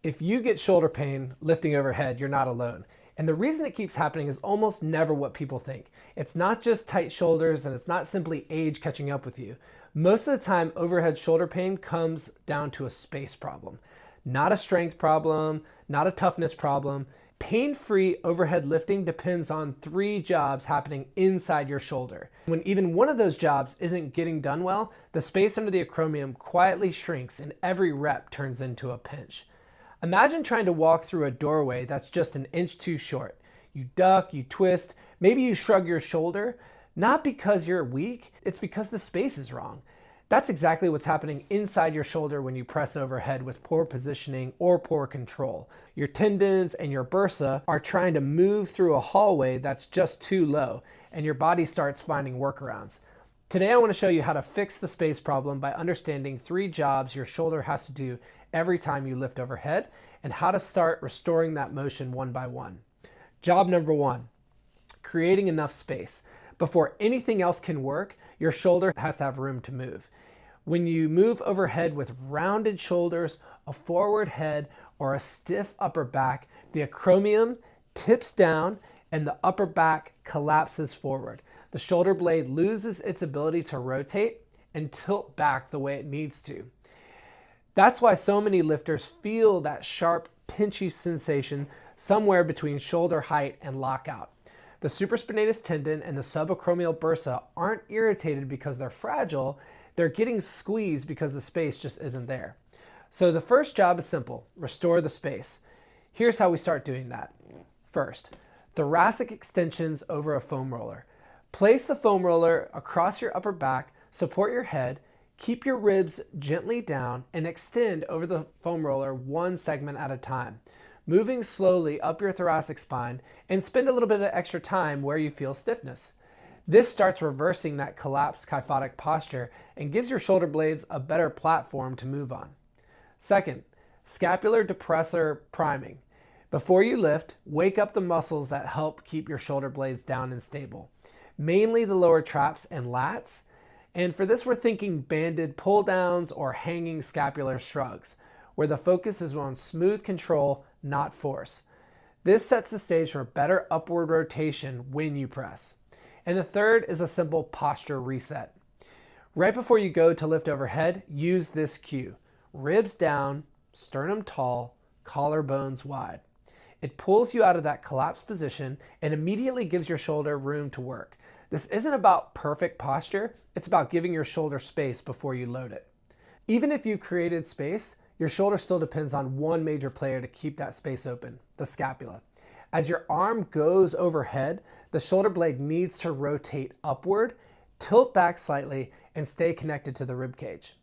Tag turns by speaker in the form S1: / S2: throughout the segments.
S1: If you get shoulder pain lifting overhead, you're not alone. And the reason it keeps happening is almost never what people think. It's not just tight shoulders and it's not simply age catching up with you. Most of the time, overhead shoulder pain comes down to a space problem, not a strength problem, not a toughness problem. Pain-free overhead lifting depends on 3 jobs happening inside your shoulder. When even one of those jobs isn't getting done well, the space under the acromion quietly shrinks and every rep turns into a pinch. Imagine trying to walk through a doorway that's just an inch too short. You duck, you twist, maybe you shrug your shoulder, not because you're weak, it's because the space is wrong. That's exactly what's happening inside your shoulder when you press overhead with poor positioning or poor control. Your tendons and your bursa are trying to move through a hallway that's just too low, and your body starts finding workarounds. Today I want to show you how to fix the space problem by understanding 3 jobs your shoulder has to do every time you lift overhead and how to start restoring that motion one by one. Job number 1, creating enough space. Before anything else can work, your shoulder has to have room to move. When you move overhead with rounded shoulders, a forward head, or a stiff upper back, the acromion tips down and the upper back collapses forward. The shoulder blade loses its ability to rotate and tilt back the way it needs to. That's why so many lifters feel that sharp, pinchy sensation somewhere between shoulder height and lockout. The supraspinatus tendon and the subacromial bursa aren't irritated because they're fragile, they're getting squeezed because the space just isn't there. So the first job is simple: restore the space. Here's how we start doing that. First, thoracic extensions over a foam roller. Place the foam roller across your upper back, support your head, keep your ribs gently down, and extend over the foam roller one segment at a time, moving slowly up your thoracic spine, and spend a little bit of extra time where you feel stiffness. This starts reversing that collapsed kyphotic posture and gives your shoulder blades a better platform to move on. Second, scapular depressor priming. Before you lift, wake up the muscles that help keep your shoulder blades down and stable, mainly the lower traps and lats. And for this, we're thinking banded pull downs or hanging scapular shrugs, where the focus is on smooth control, not force. This sets the stage for better upward rotation when you press. And the third is a simple posture reset. Right before you go to lift overhead, use this cue: ribs down, sternum tall, collarbones wide. It pulls you out of that collapsed position and immediately gives your shoulder room to work. This isn't about perfect posture, it's about giving your shoulder space before you load it. Even if you've created space, your shoulder still depends on one major player to keep that space open: the scapula. As your arm goes overhead, the shoulder blade needs to rotate upward, tilt back slightly, and stay connected to the rib cage.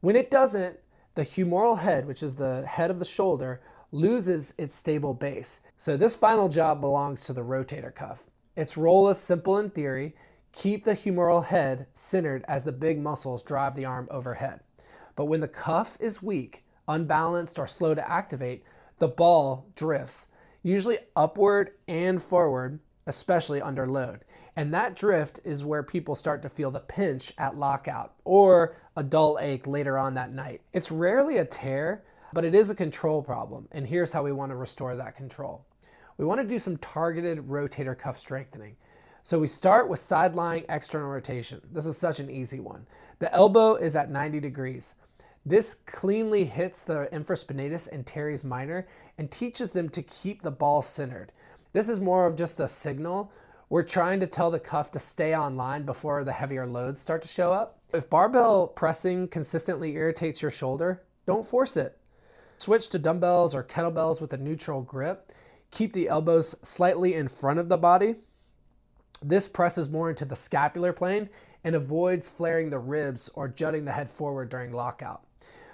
S1: When it doesn't, the humeral head, which is the head of the shoulder, loses its stable base. So this final job belongs to the rotator cuff. Its role is simple in theory: keep the humeral head centered as the big muscles drive the arm overhead. But when the cuff is weak, unbalanced, or slow to activate, the ball drifts, usually upward and forward, especially under load. And that drift is where people start to feel the pinch at lockout or a dull ache later on that night. It's rarely a tear, but it is a control problem. And here's how we want to restore that control. We want to do some targeted rotator cuff strengthening. So we start with side lying external rotation. This is such an easy one. The elbow is at 90 degrees. This cleanly hits the infraspinatus and teres minor and teaches them to keep the ball centered. This is more of just a signal. We're trying to tell the cuff to stay online before the heavier loads start to show up. If barbell pressing consistently irritates your shoulder, don't force it. Switch to dumbbells or kettlebells with a neutral grip. Keep the elbows slightly in front of the body. This presses more into the scapular plane and avoids flaring the ribs or jutting the head forward during lockout.